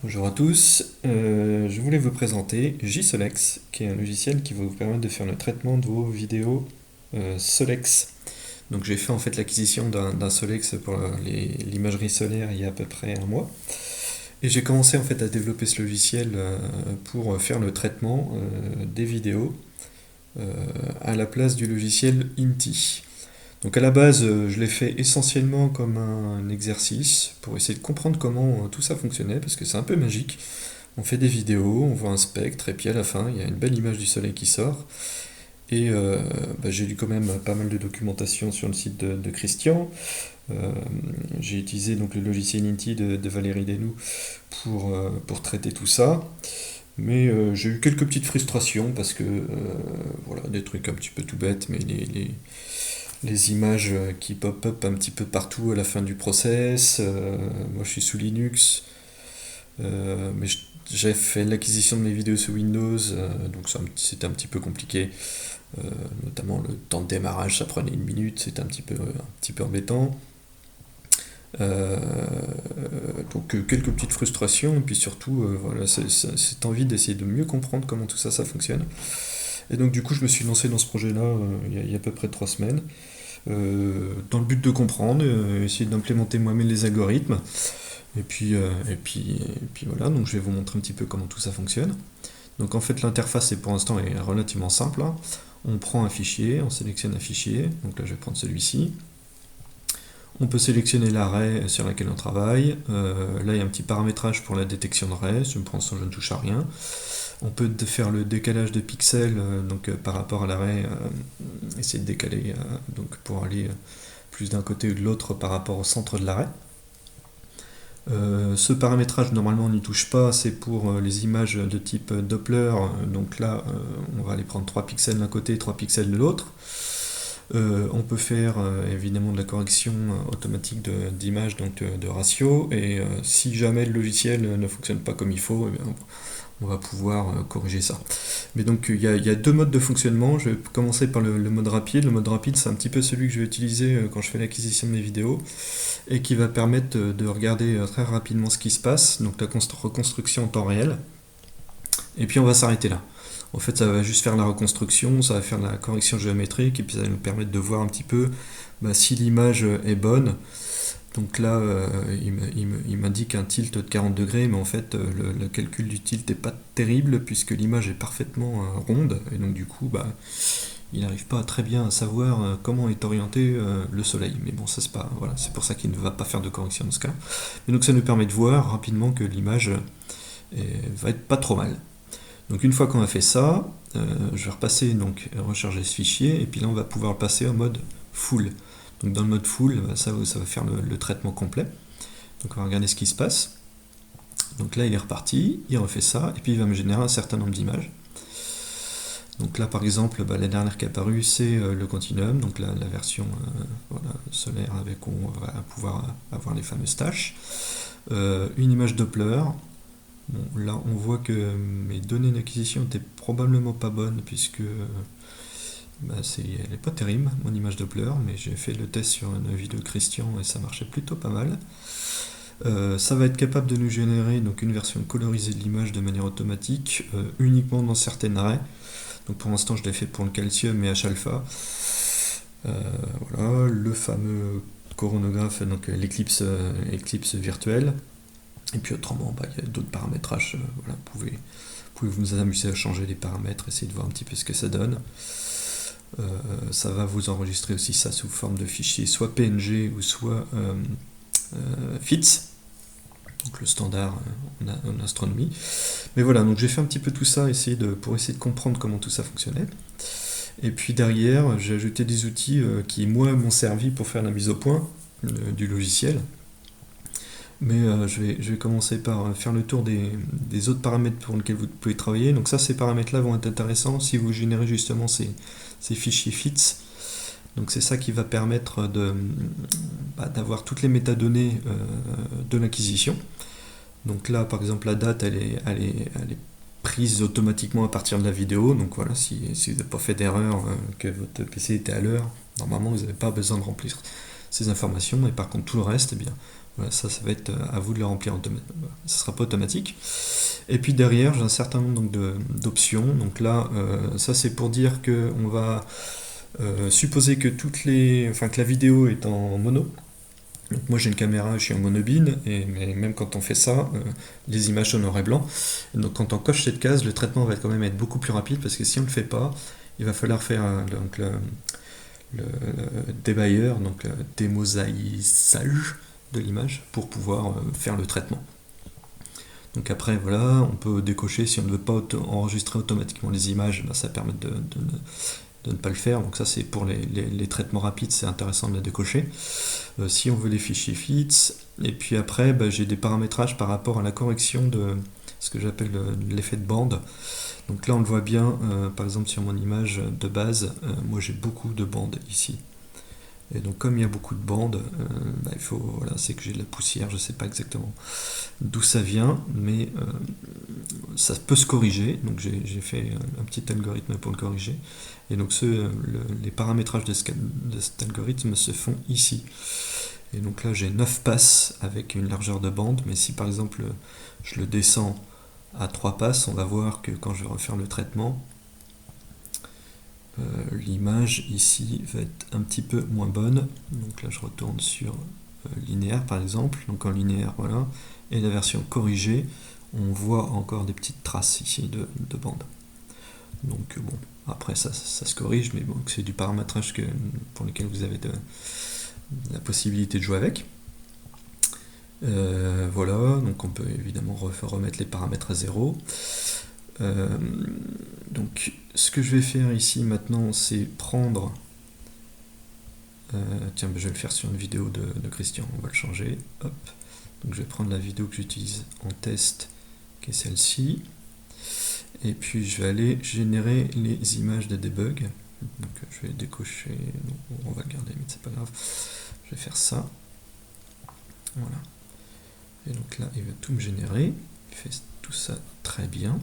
Bonjour à tous, je voulais vous présenter JSolex, qui est un logiciel qui va vous permettre de faire le traitement de vos vidéos Solex. Donc j'ai fait en fait l'acquisition d'un Solex pour l'imagerie solaire il y a à peu près un mois. Et j'ai commencé en fait à développer ce logiciel pour faire le traitement des vidéos à la place du logiciel Inti. Donc à la base, je l'ai fait essentiellement comme un exercice pour essayer de comprendre comment tout ça fonctionnait, parce que c'est un peu magique. On fait des vidéos, on voit un spectre, et puis à la fin, il y a une belle image du soleil qui sort. Et j'ai lu quand même pas mal de documentation sur le site de Christian. Euh, j'ai utilisé donc le logiciel Inti de Valérie Desnoux pour traiter tout ça. Mais j'ai eu quelques petites frustrations parce que, voilà, des trucs un petit peu tout bêtes, mais les images qui pop-up un petit peu partout à la fin du process. Moi je suis sous Linux, mais j'ai fait l'acquisition de mes vidéos sous Windows, donc c'était un petit peu compliqué. Notamment le temps de démarrage, ça prenait 1 minute, c'était un petit peu embêtant. Euh, donc quelques petites frustrations, et puis surtout voilà, cette envie d'essayer de mieux comprendre comment tout ça, ça fonctionne. Et donc du coup je me suis lancé dans ce projet-là il y a à peu près 3 semaines. Dans le but de comprendre, essayer d'implémenter moi-même les algorithmes. Et puis voilà, donc je vais vous montrer un petit peu comment tout ça fonctionne. Donc en fait l'interface pour l'instant est relativement simple, hein. On prend un fichier, on sélectionne un fichier, donc là je vais prendre celui-ci. On peut sélectionner l'array sur lequel on travaille. Là il y a un petit paramétrage pour la détection de ray, pour l'instant je ne touche à rien. On peut faire le décalage de pixels par rapport à l'array, essayer de décaler donc pour aller plus d'un côté ou de l'autre par rapport au centre de l'arrêt. Ce paramétrage, normalement, on n'y touche pas, c'est pour les images de type Doppler. Donc là, on va aller prendre 3 pixels d'un côté et 3 pixels de l'autre. On peut faire évidemment de la correction automatique d'image, donc de ratio. Et si jamais le logiciel ne fonctionne pas comme il faut, eh bien, on va pouvoir corriger ça. Mais donc il y a deux modes de fonctionnement. Je vais commencer par le mode rapide. Le mode rapide, c'est un petit peu celui que je vais utiliser quand je fais l'acquisition de mes vidéos et qui va permettre de regarder très rapidement ce qui se passe, donc la reconstruction en temps réel. Et puis on va s'arrêter là. En fait, ça va juste faire la reconstruction, ça va faire la correction géométrique, et puis ça va nous permettre de voir un petit peu si l'image est bonne. Donc là, il m'indique un tilt de 40 degrés, mais en fait, le calcul du tilt n'est pas terrible, puisque l'image est parfaitement ronde, et donc du coup, il n'arrive pas très bien à savoir comment est orienté le soleil. Mais bon, ça c'est pas, voilà, c'est pour ça qu'il ne va pas faire de correction dans ce cas. Et donc ça nous permet de voir rapidement que l'image va être pas trop mal. Donc une fois qu'on a fait ça, je vais repasser, donc recharger ce fichier, et puis là on va pouvoir le passer en mode full. Donc dans le mode full, ça va faire le traitement complet. Donc on va regarder ce qui se passe. Donc là il est reparti, il refait ça, et puis il va me générer un certain nombre d'images. Donc là par exemple, la dernière qui est apparue c'est le continuum, donc la version solaire avec où on va pouvoir avoir les fameuses tâches. Une image Doppler. Bon, là on voit que mes données d'acquisition étaient probablement pas bonnes puisque elle n'est pas terrible mon image Doppler, mais j'ai fait le test sur une vidéo de Christian et ça marchait plutôt pas mal. Ça va être capable de nous générer donc une version colorisée de l'image de manière automatique, uniquement dans certaines raies. Donc pour l'instant je l'ai fait pour le calcium et H-alpha. Voilà, le fameux coronographe, donc l'éclipse virtuelle. Et puis autrement, il y a d'autres paramétrages. Voilà, vous pouvez vous amuser à changer les paramètres, essayer de voir un petit peu ce que ça donne. Ça va vous enregistrer aussi ça sous forme de fichier soit PNG ou soit FITS, donc le standard en astronomie. Mais voilà, donc j'ai fait un petit peu tout ça pour essayer de comprendre comment tout ça fonctionnait. Et puis derrière, j'ai ajouté des outils qui, moi, m'ont servi pour faire la mise au point du logiciel. Mais je vais commencer par faire le tour des autres paramètres pour lesquels vous pouvez travailler. Donc ça, ces paramètres-là vont être intéressants si vous générez justement ces fichiers FITS. Donc c'est ça qui va permettre d'avoir toutes les métadonnées de l'acquisition. Donc là, par exemple, la date, elle est prise automatiquement à partir de la vidéo. Donc voilà, si vous n'avez pas fait d'erreur, que votre PC était à l'heure, normalement, vous n'avez pas besoin de remplir ces informations. Et par contre, tout le reste, eh bien, Voilà, ça va être à vous de le remplir, ça sera pas automatique. Et puis derrière, j'ai un certain nombre d'options. Donc là, ça c'est pour dire que on va supposer que que la vidéo est en mono. Donc moi j'ai une caméra, je suis en monobine, mais même quand on fait ça, les images sont en noir et blanc. Et donc quand on coche cette case, le traitement va quand même être beaucoup plus rapide, parce que si on ne le fait pas, il va falloir faire le débailleur, donc le démosaïsage de l'image pour pouvoir faire le traitement. Donc après voilà, on peut décocher si on ne veut pas enregistrer automatiquement les images, ça permet de ne pas le faire. Donc ça c'est pour les traitements rapides, c'est intéressant de la décocher. Si on veut les fichiers FITS, et puis après j'ai des paramétrages par rapport à la correction de ce que j'appelle l'effet de bande. Donc là on le voit bien, par exemple sur mon image de base, moi j'ai beaucoup de bandes ici. Et donc comme il y a beaucoup de bandes, il faut, voilà, c'est que j'ai de la poussière, je ne sais pas exactement d'où ça vient, mais ça peut se corriger. Donc j'ai fait un petit algorithme pour le corriger. Et donc les paramétrages de cet algorithme se font ici. Et donc là j'ai 9 passes avec une largeur de bande, mais si par exemple je le descends à 3 passes, on va voir que quand je vais refaire le traitement, l'image ici va être un petit peu moins bonne. Donc là je retourne sur linéaire par exemple, donc en linéaire voilà, et la version corrigée, on voit encore des petites traces ici de bande. Donc bon, après ça se corrige, mais bon, c'est du paramétrage pour lequel vous avez la possibilité de jouer avec. Voilà, donc on peut évidemment remettre les paramètres à 0. Donc ce que je vais faire ici maintenant, c'est prendre... tiens, je vais le faire sur une vidéo de Christian, on va le changer. Hop. Donc je vais prendre la vidéo que j'utilise en test, qui est celle-ci. Et puis je vais aller générer les images de debug. Donc je vais décocher, non, on va le garder, mais c'est pas grave. Je vais faire ça. Voilà. Et donc là, il va tout me générer. Il fait tout ça très bien.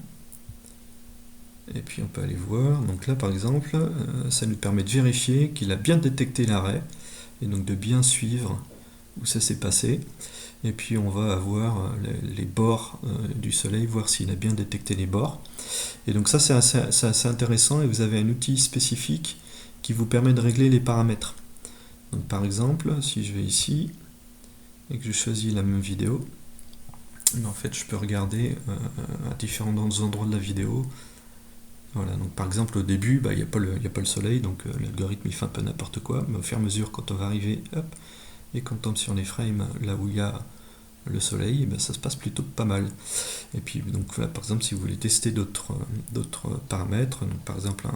Et puis on peut aller voir. Donc là, par exemple, ça nous permet de vérifier qu'il a bien détecté l'arrêt. Et donc de bien suivre où ça s'est passé. Et puis on va avoir les bords du soleil, voir s'il a bien détecté les bords. Et donc ça c'est assez intéressant, et vous avez un outil spécifique qui vous permet de régler les paramètres. Donc par exemple, si je vais ici et que je choisis la même vidéo, en fait je peux regarder à différents endroits de la vidéo. Voilà, donc par exemple au début, il n'y a pas le soleil, donc l'algorithme il fait un peu n'importe quoi, mais au fur et à mesure quand on va arriver, hop, et quand on tombe sur les frames là où il y a le soleil, ça se passe plutôt pas mal. Et puis donc là, par exemple, si vous voulez tester d'autres paramètres, donc par exemple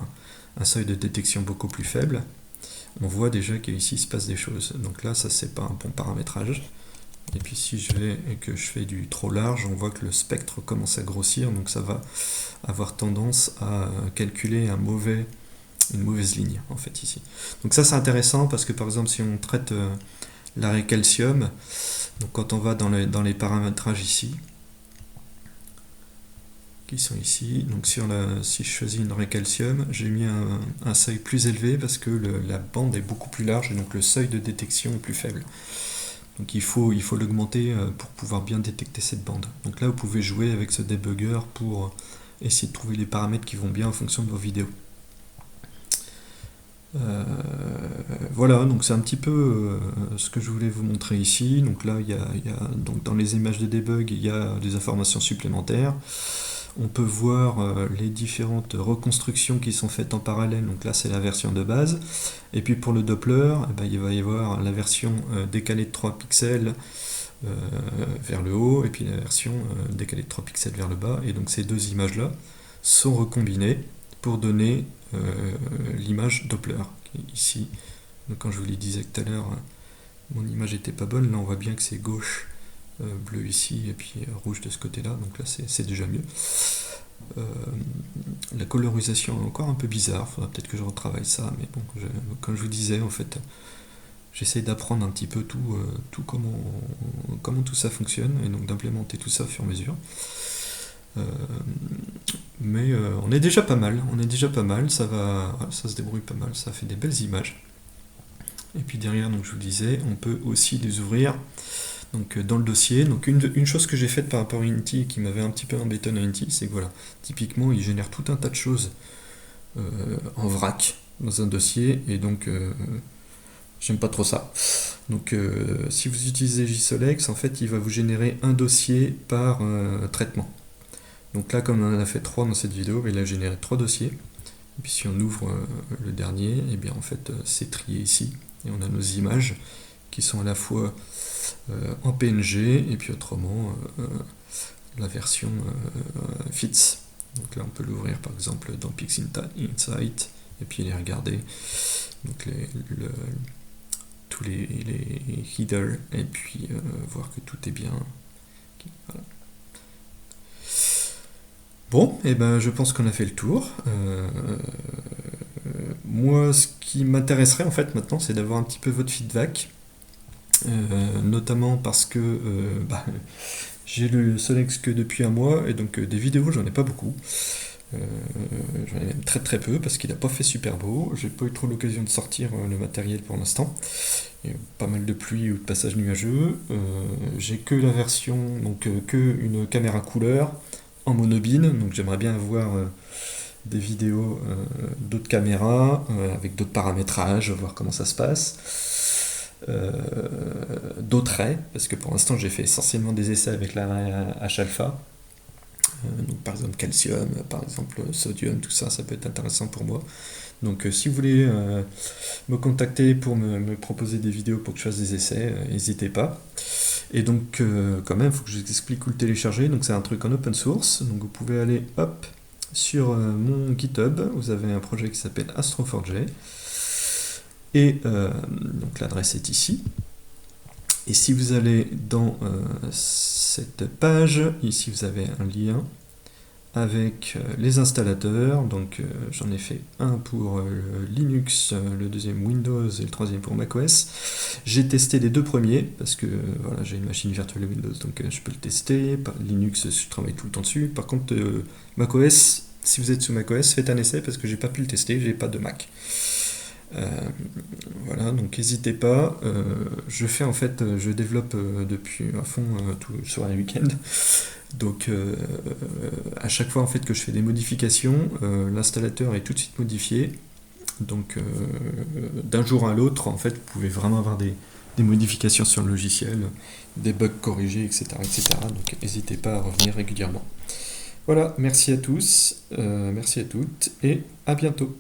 un seuil de détection beaucoup plus faible, on voit déjà qu'ici il se passe des choses. Donc là, ça c'est pas un bon paramétrage. Et puis si je vais et que je fais du trop large, on voit que le spectre commence à grossir, donc ça va avoir tendance à calculer une mauvaise ligne en fait ici. Donc ça c'est intéressant parce que par exemple si on traite l'arrêt calcium, donc quand on va dans les paramétrages ici, qui sont ici, donc si je choisis une arrêt calcium, j'ai mis un seuil plus élevé parce que la bande est beaucoup plus large et donc le seuil de détection est plus faible. Donc il faut l'augmenter pour pouvoir bien détecter cette bande. Donc là vous pouvez jouer avec ce debugger pour essayer de trouver les paramètres qui vont bien en fonction de vos vidéos. Voilà, donc c'est un petit peu ce que je voulais vous montrer ici. Donc là, donc dans les images de debug, il y a des informations supplémentaires. On peut voir les différentes reconstructions qui sont faites en parallèle. Donc là, c'est la version de base. Et puis pour le Doppler, il va y avoir la version décalée de 3 pixels vers le haut, et puis la version décalée de 3 pixels vers le bas. Et donc ces deux images-là sont recombinées pour donner l'image Doppler qui est ici. Donc quand je vous le disais tout à l'heure, mon image était pas bonne, là on voit bien que c'est gauche bleu ici et puis rouge de ce côté là, donc là c'est déjà mieux. La colorisation est encore un peu bizarre, faudra peut-être que je retravaille ça, mais bon, comme je vous disais, en fait j'essaye d'apprendre un petit peu tout comment tout ça fonctionne, et donc d'implémenter tout ça au fur et à mesure. Mais on est déjà pas mal, ça se débrouille pas mal, ça fait des belles images. Et puis derrière, donc je vous disais, on peut aussi les ouvrir Donc dans le dossier, donc une chose que j'ai faite par rapport à Unity qui m'avait un petit peu embêté dans Unity, c'est que voilà, typiquement il génère tout un tas de choses en vrac dans un dossier, et donc j'aime pas trop ça. Donc si vous utilisez JSOLEX, en fait il va vous générer un dossier par traitement. Donc là, comme on en a fait 3 dans cette vidéo, il a généré 3 dossiers. Et puis si on ouvre le dernier, et bien en fait c'est trié ici, et on a nos images qui sont à la fois en PNG et puis autrement la version FITS. Donc là on peut l'ouvrir par exemple dans PixInsight et puis les regarder. Donc tous les headers et puis voir que tout est bien. Voilà. Bon, et ben je pense qu'on a fait le tour. Moi, ce qui m'intéresserait en fait maintenant, c'est d'avoir un petit peu votre feedback, notamment parce que j'ai le Solex que depuis un mois, et donc des vidéos, j'en ai pas beaucoup. J'en ai même très très peu parce qu'il n'a pas fait super beau. J'ai pas eu trop l'occasion de sortir le matériel pour l'instant. Il y a pas mal de pluie ou de passages nuageux. J'ai que la version, donc que une caméra couleur en monobine, donc j'aimerais bien avoir des vidéos d'autres caméras avec d'autres paramétrages, voir comment ça se passe. D'autres raies, parce que pour l'instant j'ai fait essentiellement des essais avec la raie H-alpha. Donc par exemple calcium, par exemple sodium, tout ça, ça peut être intéressant pour moi. Donc si vous voulez me contacter pour me proposer des vidéos pour que je fasse des essais, n'hésitez pas. Et donc quand même, il faut que je vous explique où le télécharger. Donc c'est un truc en open source, donc vous pouvez aller hop sur mon GitHub, vous avez un projet qui s'appelle Astro4j, et donc l'adresse est ici. Et si vous allez dans cette page, ici vous avez un lien avec les installateurs. Donc j'en ai fait un pour Linux, le deuxième Windows et le troisième pour macOS. J'ai testé les deux premiers parce que voilà, j'ai une machine virtuelle Windows, donc je peux le tester. Linux, je travaille tout le temps dessus. Par contre, macOS, si vous êtes sous macOS, faites un essai parce que j'ai pas pu le tester, j'ai pas de Mac. Voilà, donc n'hésitez pas. Je développe depuis à fond tout sur un week-end. Donc à chaque fois en fait que je fais des modifications, l'installateur est tout de suite modifié. Donc d'un jour à l'autre, en fait, vous pouvez vraiment avoir des modifications sur le logiciel, des bugs corrigés, etc., etc. Donc n'hésitez pas à revenir régulièrement. Voilà, merci à tous, merci à toutes, et à bientôt.